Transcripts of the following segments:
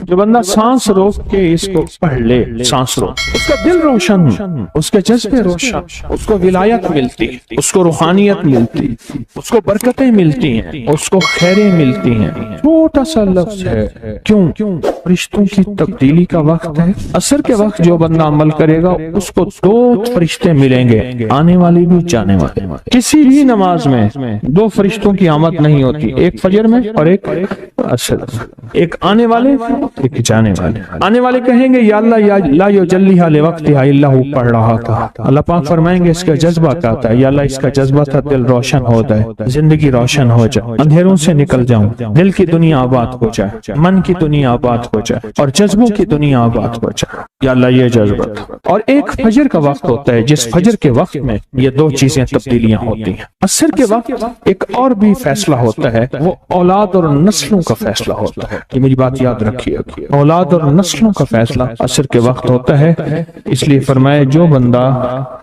جو بندہ سانس روک کے اس کو پڑھ لے، سانس روک، اس کا دل روشن، اس کے جذبے روشن، اس کو ولایت ملتی، اس کو روحانیت ملتی، اس کو برکتیں ملتی ہیں، اس کو خیریں ملتی ہیں۔ چھوٹا سا لفظ ہے، کیوں؟ فرشتوں کی تبدیلی کا وقت ہے۔ عصر کے وقت جو بندہ عمل کرے گا اس کو 2 فرشتے ملیں گے، آنے والی بھی جانے والے۔ کسی بھی نماز میں 2 فرشتوں کی آمد نہیں ہوتی، ایک فجر میں اور ایک عصر، ایک آنے والے ایک جانے والے۔ آنے والے کہیں گے یا اللہ یا لا یجلیھا لوقتھا الا ہو، پڑھ رہا تھا۔ اللہ پاک فرمائیں گے اس کا جذبہ کیا تھا؟ یا اللہ اس کا جذبہ تھا دل روشن ہو جائے، زندگی روشن ہو جائے، اندھیروں سے نکل جاؤں، دل کی دنیا آباد ہو جائے، من کی دنیا آباد ہو جائے اور جذبوں کی دنیا آباد ہو جائے۔ یا اللہ یہ جذبہ تھا۔ اور ایک فجر کا وقت ہوتا ہے جس فجر کے وقت میں یہ 2 چیزیں تبدیلیاں ہوتی ہیں۔ عصر کے وقت ایک اور بھی فیصلہ ہوتا ہے، وہ اولاد اور نسلوں کا فیصلہ ہوتا ہے۔ یہ میری بات یاد رکھیے، اولاد اور نسلوں کا فیصلہ عصر کے وقت ہوتا ہے۔ اس لیے فرمایا جو بندہ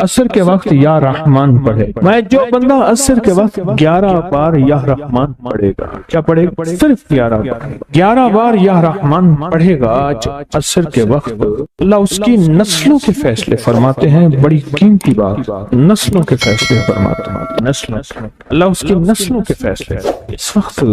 عصر کے وقت یا رحمان پڑھے، جو بندہ عصر کے وقت 11 بار یا رحمان پڑھے گا، کیا پڑھے گا؟ صرف 11 بار یا رحمان پڑھے گا عصر کے وقت، اللہ اس کی نسلوں کے فیصلے فرماتے ہیں۔ بڑی قیمتی بات، نسلوں کے فیصلے فرماتے ہیں، نسلوں، اللہ اس کی نسلوں کے فیصلے۔ اس وقت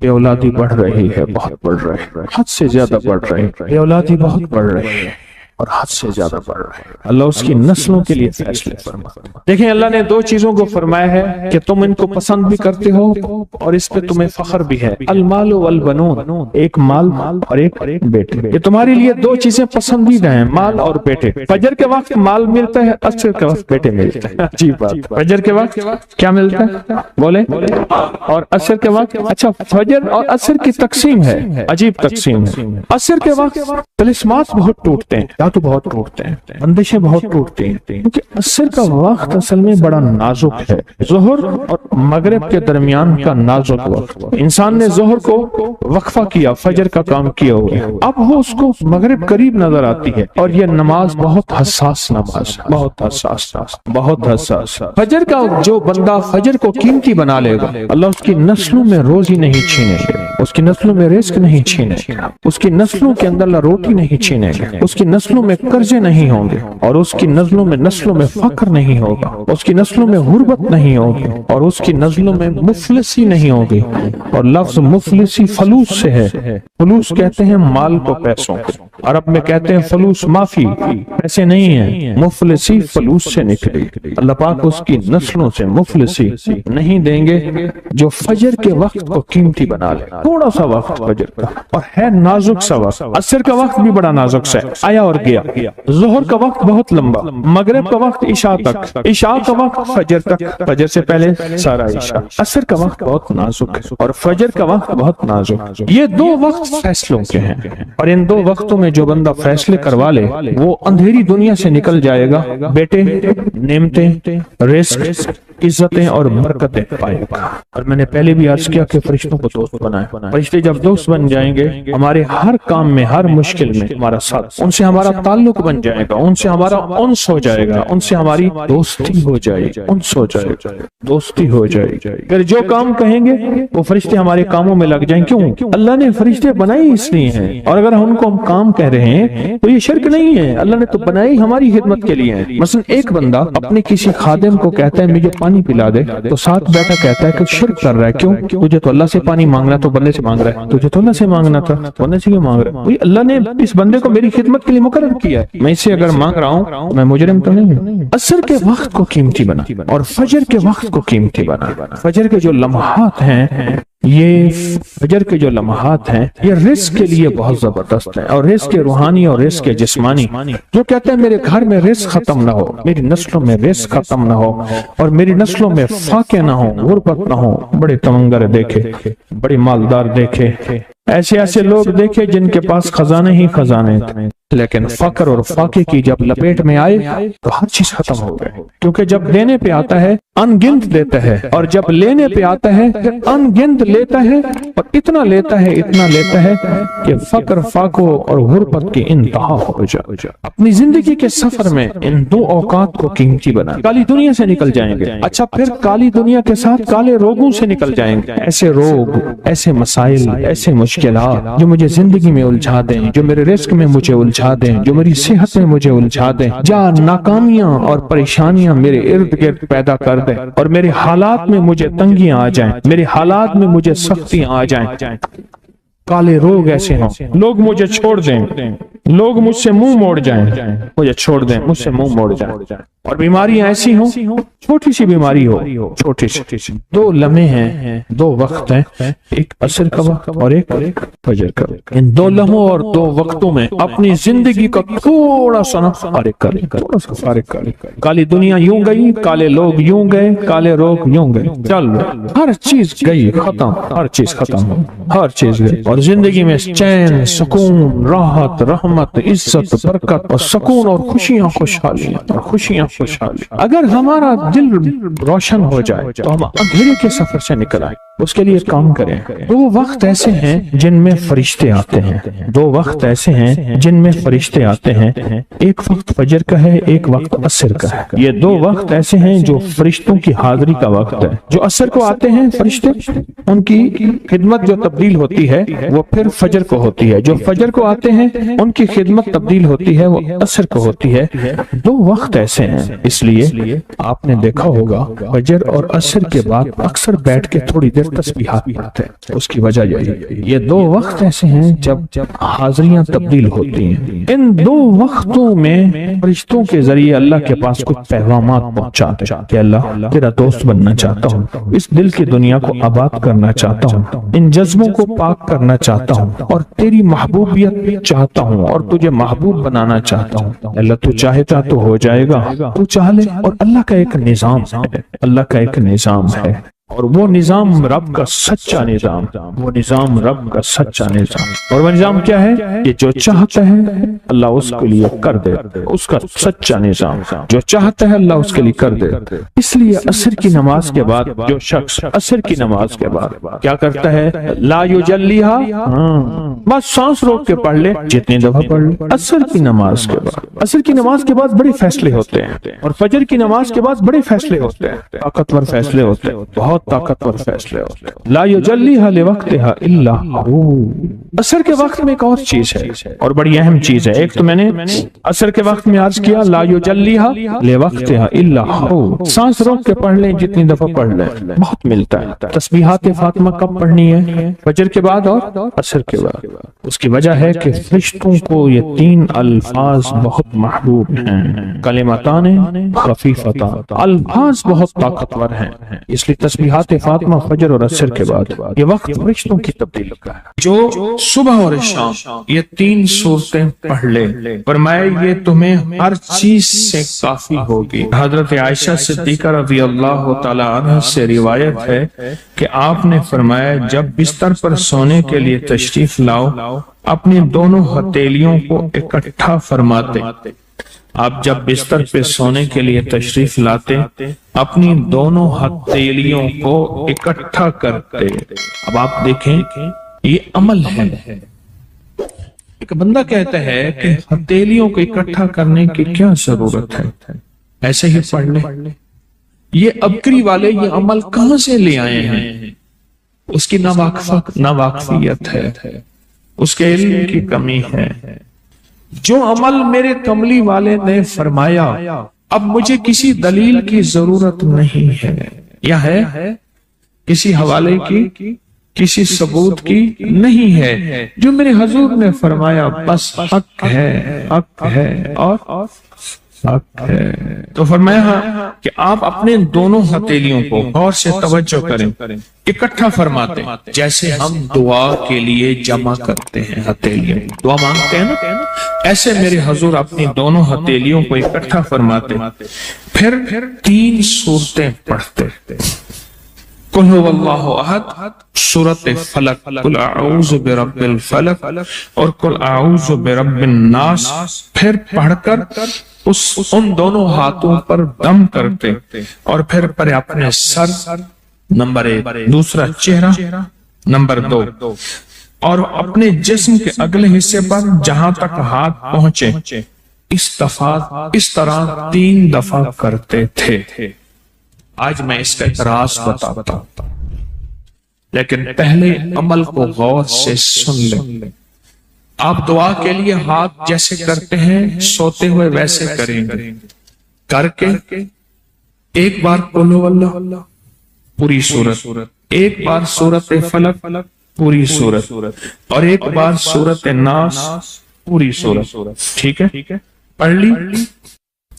بے اولادی بڑھ رہی ہے، بہت بڑھ رہی ہے، حد سے زیادہ بڑھ رہی ہے، بے اولادی بہت بڑھ رہی ہے اور حد سے زیادہ بڑھ رہا ہے۔ اللہ اس کی نسلوں کے لیے فیصلے فرماتا ہے۔ دیکھیں اللہ نے 2 چیزوں کو فرمایا ہے کہ تم ان کو پسند بھی کرتے ہو اور اس پہ تمہیں فخر بھی ہے، المال والبنون، ایک مال اور ایک بیٹے۔ یہ تمہارے لیے 2 چیزیں پسندیدہ ہیں، مال اور بیٹے۔ فجر کے وقت مال ملتا ہے، عصر کے وقت بیٹے ملتے ہیں۔ عجیب بات، فجر کے وقت کیا ملتا ہے؟ بولے، اور عصر کے وقت، اچھا فجر اور عصر کی تقسیم ہے، عجیب تقسیم ہے۔ عصر کے وقت طلسمات بہت ٹوٹتے ہیں، تو بہت ٹوٹتے ہیں، بندشیں بہت ٹوٹتی ہیں، کیونکہ عصر کا وقت اصل میں بڑا نازک ہے۔ ظہر اور مغرب کے درمیان کا نازک وقت، انسان نے ظہر کو وقفہ کیا، فجر کا کام کیا ہوا، اب وہ اس کو مغرب قریب نظر آتی ہے، اور یہ نماز بہت حساس نماز، بہت حساس، بہت حساس۔ فجر کا جو بندہ فجر کو قیمتی بنا لے گا، اللہ اس کی نسلوں میں روزی نہیں چھینے گا، اس کی نسلوں میں رزق نہیں چھینے گا، اس کی نسلوں کے اندر روٹی نہیں چھینے گا، اس کی نسلوں میں قرضے نہیں ہوں گے، اور اس کی نسلوں میں فقر نہیں ہوگا، اس کی نسلوں میں غربت نہیں ہوگی، اور اس کی نسلوں میں مفلسی نہیں ہوگی۔ اور لفظ مفلسی فلوس سے ہے، فلوس کہتے ہیں مال کو، پیسوں کو، عرب میں کہتے ہیں فلوس معافی، پیسے نہیں ہیں، مفلسی فلوس سے نکلی۔ اللہ پاک اس کی نسلوں سے مفلسی نہیں دیں گے جو فجر کے وقت کو قیمتی بنا لے۔ تھوڑا سا وقت فجر کا، اور ہے نازک سا وقت، عصر کا وقت بھی بڑا نازک سا ہے، آیا اور گیا۔ ظہر کا وقت بہت لمبا، مغرب کا وقت عشاء تک، عشاء کا وقت فجر تک، فجر سے پہلے سارا عشاء۔ عصر کا وقت بہت نازک ہے اور فجر کا وقت بہت نازک۔ یہ 2 وقت فیصلوں کے ہیں، اور ان 2 وقتوں میں جو بندہ فیصلے کروا لے وہ اندھیری دنیا سے نکل جائے گا، بیٹے، نعمتیں، رزق، عزتیں اور برکتیں پائے گا۔ اور میں نے پہلے بھی عرض کیا کہ فرشتوں کو دوست بنائے، فرشتے جب دوست بن جائیں گے ہمارے ہر کام میں، ہر مشکل میں ہمارا ساتھ، ان سے ہمارا تعلق بن جائے گا، ان سے ہمارا انس ہو جائے گا، ان سے ہماری دوستی ہو جائے گی، انس ہو جائے گا، دوستی ہو جائے گی۔ اگر جو کام کہیں گے وہ فرشتے ہمارے کاموں میں لگ جائیں۔ کیوں؟ اللہ نے فرشتے بنائے اس لیے ہیں، اور اگر ہم کو ہم کام کہہ رہے ہیں تو یہ شرک نہیں ہے، اللہ نے تو بنائی ہماری خدمت کے لیے ہیں۔ مثلا ایک بندہ اپنے کسی خادم کو کہتا ہے مجھے پانی پلا دے، تو ساتھ بیٹھا کہتا ہے کہ شرک کر رہا ہے۔ کیوں؟ تجھے تو اللہ سے پانی مانگنا تو بندے سے مانگ رہا ہے، تجھے تو اللہ سے مانگنا تھا، بندے سے کیوں مانگ رہا ہے؟ اللہ نے اس بندے کو میری خدمت کے لیے مقرر کیا ہے، میں اسے اگر مانگ رہا ہوں میں مجرم تو نہیں ہوں۔ عصر کے وقت کو قیمتی بنا اور فجر کے وقت کو قیمتی بنا۔ فجر کے جو لمحات ہیں، یہ فجر کے جو لمحات ہیں یہ رزق کے لیے بہت زبردست ہیں، اور رزق روحانی اور رزق جسمانی۔ جو کہتے ہیں میرے گھر میں رزق ختم نہ ہو، میری نسلوں میں رزق ختم نہ ہو، اور میری نسلوں میں فاقے نہ ہو، غربت نہ ہو۔ بڑے تمنگر دیکھے، بڑے مالدار دیکھے، ایسے لوگ دیکھے جن کے پاس خزانے ہی خزانے تھے، لیکن فقر اور فاقے کی جب لپیٹ میں آئے تو ہر چیز ختم ہو گئے، کیونکہ جب دینے پہ آتا ہے ان گنت دیتا ہے، اور جب لینے پہ آتا ہے ان گنت لیتا ہے، اور اتنا لیتا ہے کہ فقر فاقوں اور غربت کی انتہا ہو جائے۔ اپنی زندگی کے سفر میں ان دو اوقات کو قیمتی بنا، کالی دنیا سے نکل جائیں گے، اچھا پھر کالی دنیا کے ساتھ کالے روگوں سے نکل جائیں گے، ایسے روگ، ایسے مسائل، ایسے مشکلات جو مجھے زندگی میں الجھا دیں، جو میرے رزق میں مجھے الجھا دیں، جو میری صحت میں مجھے الجھا دیں، جہاں ناکامیاں اور پریشانیاں میرے ارد گرد پیدا کر دیں، اور میرے حالات میں مجھے تنگیاں آ جائیں، میرے حالات میں مجھے سختیاں آ جائیں، کالے روگ ایسے ہوں، لوگ مجھے چھوڑ دیں، لوگ مجھ سے منہ موڑ جائیں، مجھے چھوڑ دیں، مجھ سے منہ موڑ جائیں، اور بیماریاں ایسی ہوں، چھوٹی سی بیماری ہو، چھوٹی سی، دو لمحے ہیں، دو وقت ہیں، ایک عصر کا وقت اور ایک فجر کا وقت، ان دو لمحوں اور دو وقتوں میں اپنی زندگی کا تھوڑا سا فارغ کریں، کالی دنیا یوں گئی، کالے لوگ یوں گئے، کالے روگ یوں گئے، چل ہر چیز گئی، ختم، ہر چیز ختم ہو، ہر چیز گئی، اور زندگی میں چین، سکون، راحت، رحمت، عزت، برکت اور سکون اور خوشیاں خوشحالی۔ اگر ہمارا دل روشن ہو جائے تو ہم اندھیرے کے سفر سے نکل آئیں، اس کے لیے کام کریں۔ دو وقت ایسے ہیں جن میں فرشتے آتے ہیں، دو وقت ایسے ہیں جن میں فرشتے آتے ہیں، ایک وقت فجر کا ہے، ایک وقت عصر کا ہے۔ یہ دو وقت ایسے ہیں جو فرشتوں کی حاضری کا وقت ہے۔ جو عصر کو آتے ہیں فرشتے، ان کی خدمت جو تبدیل ہوتی ہے وہ پھر فجر کو ہوتی ہے، جو فجر کو آتے ہیں ان کی خدمت تبدیل ہوتی ہے، وہ عصر کو ہوتی ہے۔ دو وقت ایسے ہیں، اس لیے آپ نے دیکھا ہوگا فجر اور عصر کے بعد اکثر بیٹھ کے تھوڑی دیر تسبیحات پڑھتے ہیں، اس کی وجہ یہ دو وقت ایسے ہیں جب حاضریاں تبدیل ہوتی ہیں۔ ان دو وقتوں میں فرشتوں کے ذریعے اللہ کے پاس کچھ پیغامات پہنچاتے ہیں کہ اللہ تیرا دوست بننا چاہتا ہوں، اس دل کی دنیا کو آباد کرنا چاہتا ہوں، ان جذبوں کو پاک کرنا چاہتا ہوں، اور تیری محبوبیت چاہتا ہوں، اور تجھے محبوب بنانا چاہتا ہوں۔ اللہ تو چاہتا تو ہو جائے گا، تو چاہ لے۔ اور اللہ کا ایک نظام ہے، اللہ کا ایک نظام ہے، اور وہ نظام رب کا سچا نظام، وہ نظام رب کا سچا نظام، اور وہ نظام کیا ہے کہ جو چاہتا ہے اللہ اس کے لیے کر دے، اس کا سچا نظام، جو چاہتا ہے اللہ اس کے لیے کر دے۔ اس لیے عصر کی نماز کے بعد جو شخص عصر کی نماز کے بعد کیا کرتا ہے، لا یجلیھا، بس سانس روک کے پڑھ لے، جتنی دفعہ پڑھ لے۔ عصر کی نماز کے بعد، عصر کی نماز کے بعد بڑے فیصلے ہوتے ہیں، اور فجر کی نماز کے بعد بڑے فیصلے ہوتے ہیں، طاقتور فیصلے ہوتے ہیں، بہت طاقتور فیصلے ہوتے ہیں۔ لا یجلیھا لوقتھا الا ہو۔ عصر کے وقت میں ایک اور چیز ہے، اور بڑی اہم چیز ہے۔ ایک تو میں نے عصر کے وقت میں عرض کیا لا یجلیھا لوقتھا الا ہو، سانس روک کے پڑھ لیں، جتنی دفعہ پڑھ لیں، بہت ملتا ہے۔ تسبیحات فاطمہ کب پڑھنی ہے؟ فجر کے بعد اور عصر کے بعد۔ اس کی وجہ ہے کہ فرشتوں کو یہ تین الفاظ بہت محبوب ہیں، کلمتان خفیفتان، الفاظ بہت طاقتور ہیں، اس لیے تسبیحات فاطمہ فجر اور عصر کے بعد یہ وقت فرشتوں کی تبدیلی کا ہے۔ جو صبح اور شام یہ تین صورتیں پڑھ لے، فرمایا یہ تمہیں ہر چیز سے کافی ہوگی۔ حضرت عائشہ صدیقہ رضی اللہ تعالی عنہ سے روایت ہے کہ آپ نے فرمایا جب بستر پر سونے کے لیے تشریف لاؤ، اپنی دونوں ہتھیلیوں کو اکٹھا فرماتے۔ آپ جب بستر پہ سونے کے لیے تشریف لاتے، اپنی دونوں ہتھیلیوں کو اکٹھا کرتے۔ اب آپ دیکھیں یہ عمل ہے۔ ایک بندہ کہتا ہے کہ ہتھیلیوں کو اکٹھا کرنے کی کیا ضرورت ہے، ایسے ہی پڑھ لے۔ یہ ابکری والے یہ عمل کہاں سے لے آئے ہیں؟ اس کی ناواقفیت ہے، اس کے علم کی کمی ہے۔ جو عمل میرے کملی والے نے فرمایا، اب مجھے کسی دلیل کی ضرورت نہیں ہے، یا ہے کسی حوالے کی، کسی ثبوت کی نہیں ہے۔ جو میرے حضور نے فرمایا بس حق ہے، حق ہے اور حق ہے۔ تو فرمایا کہ آپ اپنے دونوں ہتھیلیوں کو غور سے توجہ کریں، اکٹھا فرماتے جیسے ہم دعا کے لیے جمع کرتے ہیں، ہتھیلیاں دعا مانگتے ہیں نا، ایسے میرے حضور اپنی دونوں ہتھیلیوں کو اکٹھا فرماتے، پھر تین صورتیں پڑھتے۔ قل هو اللہ احد، سورۃ فلق، قل اعوذ برب الفلق اور قل اعوذ برب الناس، پھر پڑھ کر ان دونوں ہاتھوں پر دم کرتے اور پھر پر اپنے سر، نمبر 1، دوسرا چہرہ، نمبر 2، اور اپنے جسم کے اگلے حصے پر جہاں تک ہاتھ پہنچے اس طرح 3 دفعہ کرتے تھے۔ آج میں اس کا اعتراض بتاتا ہوں، لیکن پہلے عمل کو غور سے سن لیں۔ آپ دعا کے لیے ہاتھ جیسے کرتے ہیں سوتے ہوئے ویسے کریں گے، کر کے ایک بار قل ہو اللہ پوری سورت، ایک بار سورۃ فلق پوری سورت، اور ایک بار سورۃ الناس پوری سورت، ٹھیک ہے؟ پڑھ لی،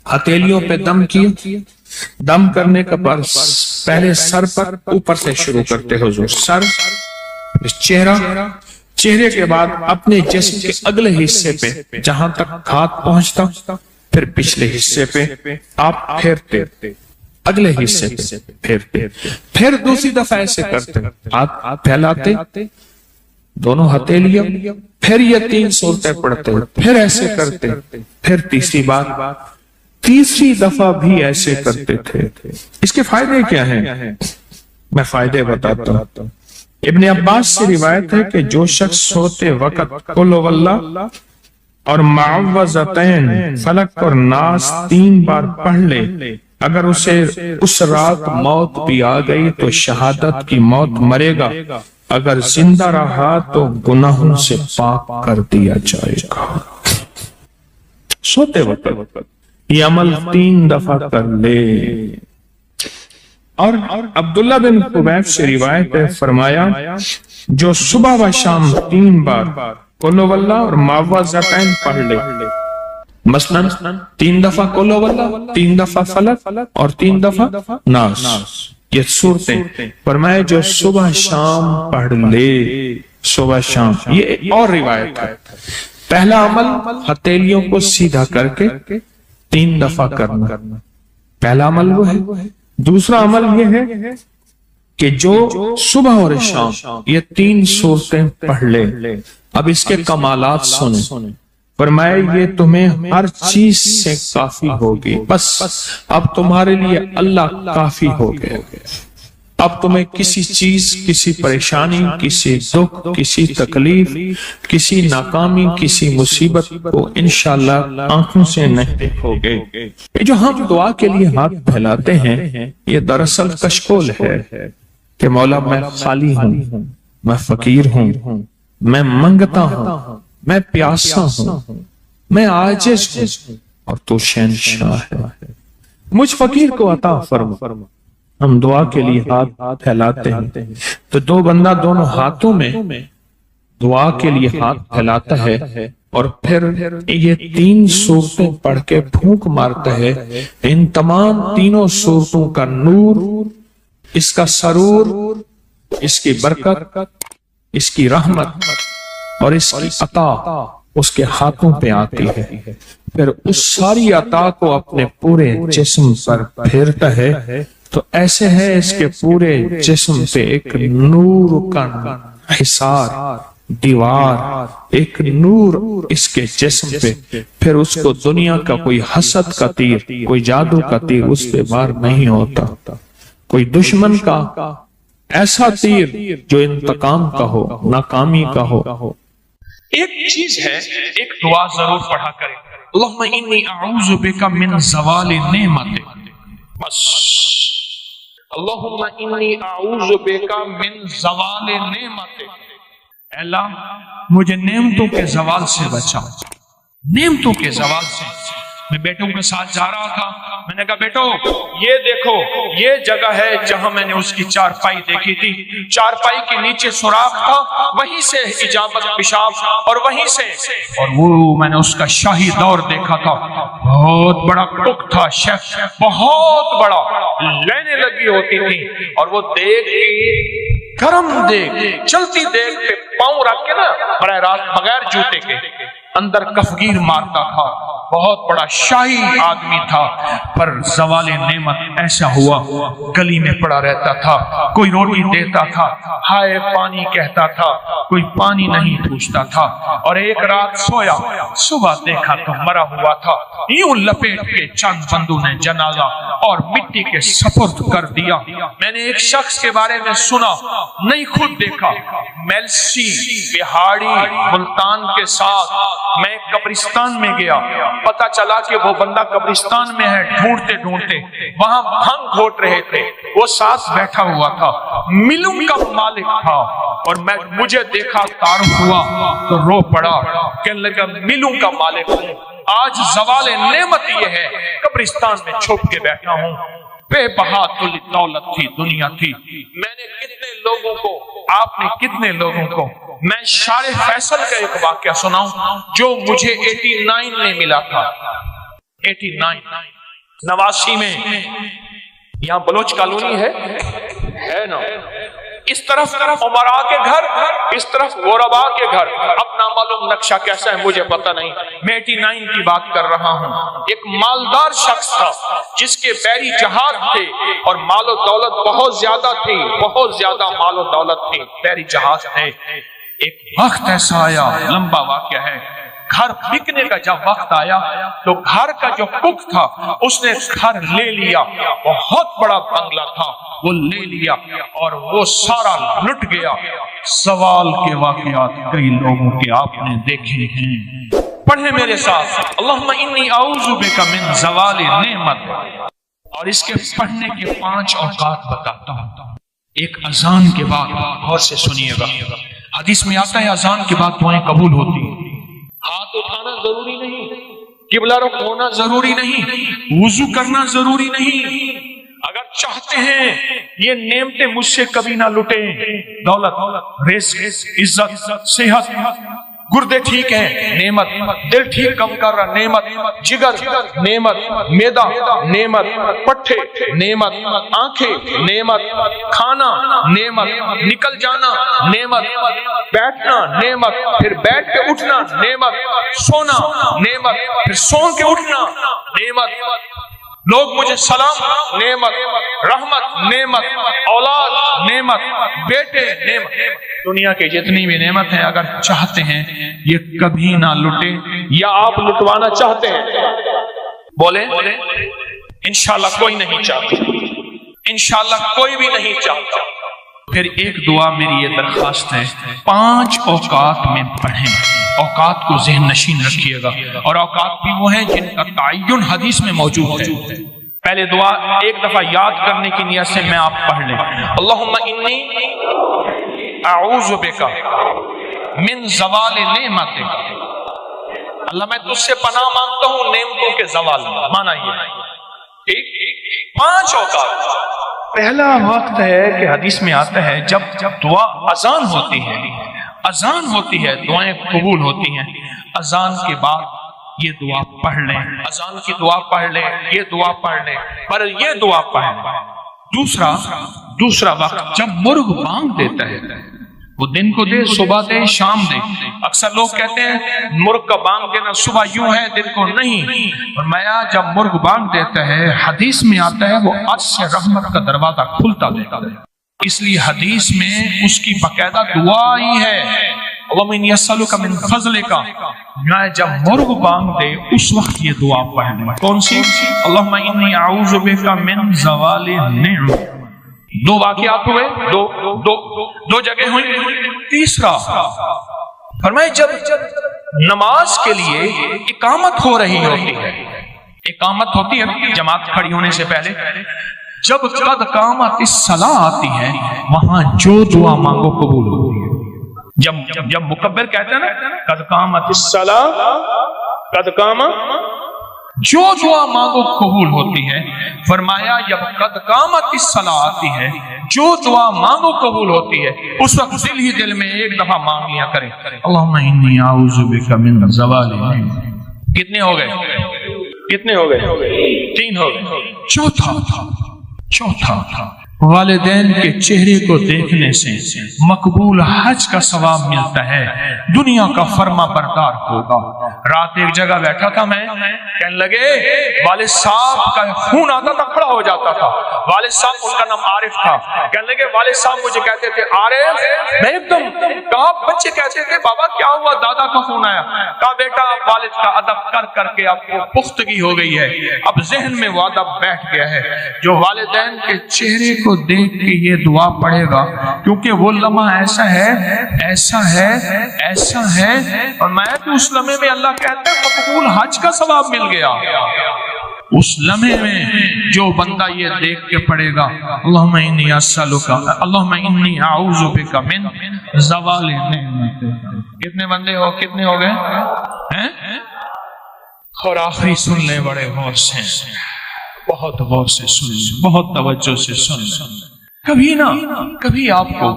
ہتھیلیوں پہ دم کیے، دم کرنے کا بعد پہلے سر پر اوپر سے شروع کرتے حضور، سر، چہرہ، چہرے کے بعد اپنے جسم کے اگلے حصے پہ جہاں تک ہاتھ پہنچتا، پھر پچھلے حصے پہ آپ پھیرتے، اگلے حصے پہ پھیرتے، پھر دوسری دفعہ ایسے کرتے، ہاتھ پھیلاتے، دونوں ہتھیلیاں، پھر یہ 3 سورتیں پڑھتے، پھر ایسے کرتے، پھر تیسری دفعہ بھی ایسے کرتے تھے۔ اس کے فائدے کیا ہیں؟ میں فائدے بتاتا ہوں۔ ابن عباس سے روایت ہے کہ جو شخص سوتے وقت قل ہو اللہ اور معوذتین فلق اور ناس 3 بار پڑھ لے، اگر اسے اس رات موت بھی آ گئی تو شہادت کی موت مرے گا، اگر زندہ رہا تو گناہوں سے پاک کر دیا جائے گا۔ سوتے وقت یہ عمل 3 دفعہ کر لے۔ اور عبداللہ بن خبیب سے روایت ہے، فرمایا جو صبح و شام 3 بار قل ہو اللہ اور معوذتین پڑھ لے، مثلاً 3 دفعہ قل ہو اللہ، 3 دفعہ فلق اور 3 دفعہ ناس، یہ صورتیں، فرمایا جو صبح شام پڑھ لے، صبح شام۔ یہ اور روایت ہے، پہلا عمل ہتھیلیوں کو سیدھا کر کے 3 دفعہ کرنا، پہلا عمل وہ ہے۔ دوسرا عمل یہ ہے کہ جو صبح اور شام یہ 3 صورتیں پڑھ لے۔ اب اس کے کمالات سنیں، فرمایا یہ تمہیں ہر چیز سے کافی ہوگی، بس اب تمہارے لیے اللہ کافی ہو گئے، اب تمہیں کسی چیز، کسی پریشانی، کسی دکھ، کسی تکلیف، کسی ناکامی، کسی مصیبت کو انشاءاللہ آنکھوں سے نہیں دیکھو گے۔ یہ جو ہم دعا کے لیے ہاتھ پھیلاتے ہیں یہ دراصل کشکول ہے کہ مولا میں خالی ہوں، میں فقیر ہوں، میں منگتا ہوں، میں پیاسا ہوں، میں عاجز ہوں اور تو شہنشاہ ہے، مجھ فقیر کو عطا فرما۔ ہم دعا کے لیے ہاتھ پھیلاتے ہیں تو 2 بندہ دونوں ہاتھوں میں دعا کے لیے ہاتھ پھیلاتا ہے اور پھر یہ 3 صورتیں پڑھ کے پھونک مارتا ہے۔ ان تمام 3 صورتوں کا نور، اس کا سرور، اس کی برکت، اس کی رحمت اور اس کی عطا اس کے ہاتھوں پہ آتی ہے، پھر اس ساری عطا کو اپنے پورے جسم پر پھیرتا ہے تو ایسے ہے اس کے پورے جسم پہ ایک نور کا حصار، دیوار، ایک نور اس کے جسم پہ، پھر اس کو دنیا کا کوئی حسد کا تیر، کوئی جادو کا تیر اس پہ وار نہیں ہوتا، کوئی دشمن کا ایسا تیر جو انتقام کا ہو، ناکامی کا ہو۔ ایک چیز ہے، ایک دعا ضرور پڑھا کریں، اللہم انی اعوذ بک من زوال نعمتک، بس اللہم انی اعوذ بک من زوال نعمتک، اے اللہ مجھے نعمتوں کے زوال سے بچا، نعمتوں کے زوال سے۔ میں بیٹوں کے ساتھ جا رہا تھا، میں نے کہا بیٹو یہ دیکھو یہ جگہ ہے جہاں میں نے اس کی چارپائی دیکھی تھی، چارپائی کے نیچے سوراخ تھا، وہیں سے اجابت پیشاب اور وہیں سے، اور وہ میں نے اس کا شاہی دور دیکھا تھا، بہت بڑا ٹک تھا شیف، بہت بڑا، لینے لگی ہوتی تھی، اور وہ دیکھ گرم دیکھ، چلتی دیکھ پہ پاؤں رکھ کے نا براہ راست بغیر جوتے کے اندر کفگیر مارتا تھا، بہت بڑا شاہی آدمی تھا، پر زوال نعمت ایسا ہوا گلی میں پڑا رہتا تھا، کوئی روٹی دیتا تھا ہائے پانی کہتا تھا، کوئی پانی نہیں پوچھتا تھا، اور ایک رات سویا، صبح دیکھا تو مرا ہوا تھا، یوں لپیٹ کے چند بندوں نے جنازہ اور مٹی کے سپرد کر دیا۔ میں نے ایک شخص کے بارے میں سنا، نہیں خود دیکھا، میلسی بہاڑی ملتان کے ساتھ میں قبرستان میں گیا، پتا چلا کہ وہ بندہ قبرستان میں ہے، ڈھونڈتے ڈھونڈتے وہاں بھنگ گھوٹ رہے تھے، وہ ساتھ بیٹھا ہوا تھا، ملوں کا مالک تھا، اور مجھے دیکھا تعارف ہوا تو رو پڑا، کہنے لگا ملوں کا مالک ہوں، آج زوال نعمت یہ ہے قبرستان میں چھپ کے بیٹھا ہوں، بے بہا دولت تھی، دنیا تھی، میں نے کتنے لوگوں کو، آپ نے کتنے لوگوں کو، میں شارع فیصل کا ایک واقعہ سناؤں جو مجھے 89 میں ملا تھا، 89 89 میں، یہاں بلوچ کالونی ہے نا، اس طرف عمراء کے گھر، اس طرف غربا کے گھر، اب نامعلوم نقشہ کیسا ہے مجھے پتہ نہیں، میں 89 کی بات کر رہا ہوں۔ ایک مالدار شخص تھا جس کے بحری جہاز تھے اور مال و دولت بہت زیادہ تھی، بہت زیادہ مال و دولت تھی، بحری جہاز تھے۔ ایک وقت ایسا آیا، لمبا واقعہ ہے، گھر بکنے کا جب وقت آیا تو گھر کا جو کک تھا اس نے گھر لے لیا، بہت بڑا بنگلہ تھا، وہ لے لیا اور وہ سارا لٹ گیا۔ سوال کے واقعات کئی لوگوں کے آپ نے دیکھے ہیں، پڑھیں میرے ساتھ، اللہم انی اعوذ بک من زوال نعمت، اور اس کے پڑھنے کے 5 اوقات بتاتا ہوں۔ ایک اذان کے بعد، غور سے سنیے گا، حدیث میں آتا ہے اذان کے بعد دعائیں قبول ہوتی ہیں، ہاتھ اٹھانا ضروری نہیں، قبلہ رخ ہونا ضروری نہیں، وضو کرنا ضروری نہیں، اگر چاہتے ہیں یہ نعمتیں مجھ سے کبھی نہ لٹیں، دولت، رزق، عزت، صحت، گردے ٹھیک ہیں نعمت، دل ٹھیک کم کر رہا نعمت، جگر نعمت، معدہ نعمت، پٹھے نعمت، آنکھیں نعمت، کھانا نعمت، نکل جانا نعمت، بیٹھنا نعمت، پھر بیٹھ کے اٹھنا نعمت، سونا نعمت، پھر سو کے اٹھنا نعمت، لوگ مجھے سلام نعمت، رحمت نعمت، اولاد نعمت، بیٹے نعمت، دنیا کے جتنی بھی نعمت ہیں اگر چاہتے ہیں یہ کبھی نہ لٹے، یا آپ لٹوانا چاہتے ہیں بولیں انشاءاللہ کوئی نہیں چاہتا، انشاءاللہ کوئی بھی نہیں چاہتا۔ پھر ایک دعا میری یہ درخواست ہے، 5 اوقات میں پڑھیں، اوقات کو ذہن نشین رکھیے گا، اور اوقات بھی وہ ہیں جن کا تعین حدیث میں موجود ہے۔ پہلے دعا ایک دفعہ یاد کرنے کی نیت سے میں آپ پڑھ لیں، اللہم انی اعوذ بک من زوال نعمتک، اللہ میں تجھ سے پناہ مانگتا ہوں نعمتوں کے زوال میں، مانا یہ 5 اوقات۔ پہلا وقت ہے کہ حدیث میں آتا ہے جب دعا اذان ہوتی ہے، اذان ہوتی ہے دعائیں قبول ہوتی ہیں، اذان کے بعد یہ دعا پڑھ لیں، اذان کی دعا پڑھ لیں، یہ دعا پڑھ لیں، پر یہ دعا پڑھ لیں۔ دوسرا وقت جب مرغ بانگ دیتا ہے، وہ دن کو دے، صبح دے، شام دے، اکثر لوگ کہتے ہیں مرغ کا بانگ دینا صبح یوں ہے دن کو نہیں، فرمایا جب مرغ بانگ دیتا ہے حدیث میں آتا ہے وہ عرش سے رحمت کا دروازہ کھلتا دیتا ہے، اس لیے حدیث میں اس کی باقاعدہ دعا ہی ہے، وَمِنْ يَسْأَلُكَ مِنْ فَضْلِكَ، جب مرغ بانگ دے اس وقت یہ دعا پڑھیں۔ کون سی؟ اللہم انی اعوذ بک من زوال نعمت۔ 2 واقعات ہوئے، دو جگہ ہوئی۔ تیسرا فرمائے جب نماز کے لیے اقامت ہو رہی ہوتی ہے، اقامت ہوتی ہے جماعت کھڑی ہونے سے پہلے، جب قد قامت الصلاۃ آتی ہے وہاں جو دعا مانگو قبول ہوتی ہے۔ جب مکبر کہتے ہیں نا قد قامت الصلاۃ، قد قامت، جو دعا مانگو قبول ہوتی ہے، فرمایا جب قد قامت الصلاۃ آتی ہے جو دعا مانگو قبول ہوتی ہے، اس وقت دل ہی دل میں ایک دفعہ مانگ لیا کرے، اللہم انی اعوذ بک من زوال نعمت۔ کتنے ہو گئے؟ 3 ہو گئے۔ چوتھا والدین کے چہرے کو دیکھنے سے مقبول حج کا ثواب ملتا ہے، دنیا کا فرما بردار ہوگا۔ رات ایک جگہ بیٹھا تھا میں، کہنے لگے والد صاحب کا خون آتا تھا، کھڑا ہو جاتا تھا۔ والد صاحب، ان کا نام عارف تھا، کہنے لگے والد صاحب مجھے کہتے تھے عارف، میں ایک دم کہا، بچے کہتے تھے بابا کیا ہوا، دادا کا خون آیا؟ کہا بیٹا والد کا ادب کر کر کے آپ کو پختگی ہو گئی ہے، اب ذہن میں وہ ادب بیٹھ گیا ہے۔ جو والدین کے چہرے کو دیکھ کے یہ دعا پڑھے گا، کیونکہ وہ لمحہ ایسا ہے ایسا ہے ایسا ہے، اور میں تو اس لمحے میں اللہ کہتا ہے مقبول حج کا ثواب مل گیا۔ اس لمحے میں جو بندہ یہ دیکھ کے پڑھے گا اللہم انی اسألک، اللہم انی اعوذ بک من زوال نعمتک۔ کتنے بندے ہو، کتنے ہو گئے؟ اور آخری سن لیں بڑے غور سے، بہت غور سے سن لیں، بہت توجہ سے سن لیں۔ کبھی نہ کبھی آپ کو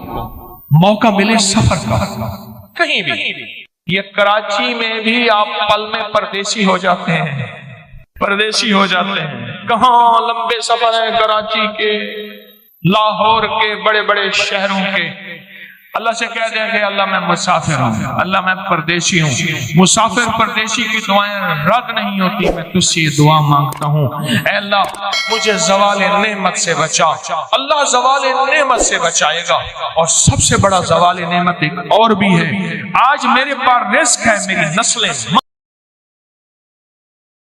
موقع ملے سفر کا، کہیں بھی، یہ کراچی میں بھی آپ پل میں پردیسی ہو جاتے ہیں، پردیسی ہو جاتے ہیں۔ کہاں لمبے سفر ہیں کراچی کے، لاہور کے، بڑے بڑے شہروں کے۔ اللہ سے کہہ دیں کہ اللہ میں مسافر ہوں، اللہ میں پردیسی ہوں۔ مسافر پردیسی کی دعائیں رد نہیں ہوتی، میں تجھ سے یہ دعا مانگتا ہوں، اے اللہ مجھے زوال نعمت سے بچا۔ اللہ زوال نعمت سے بچائے گا، اور سب سے بڑا زوال نعمت ایک اور بھی ہے، آج میرے پاس رزق ہے، میری نسلیں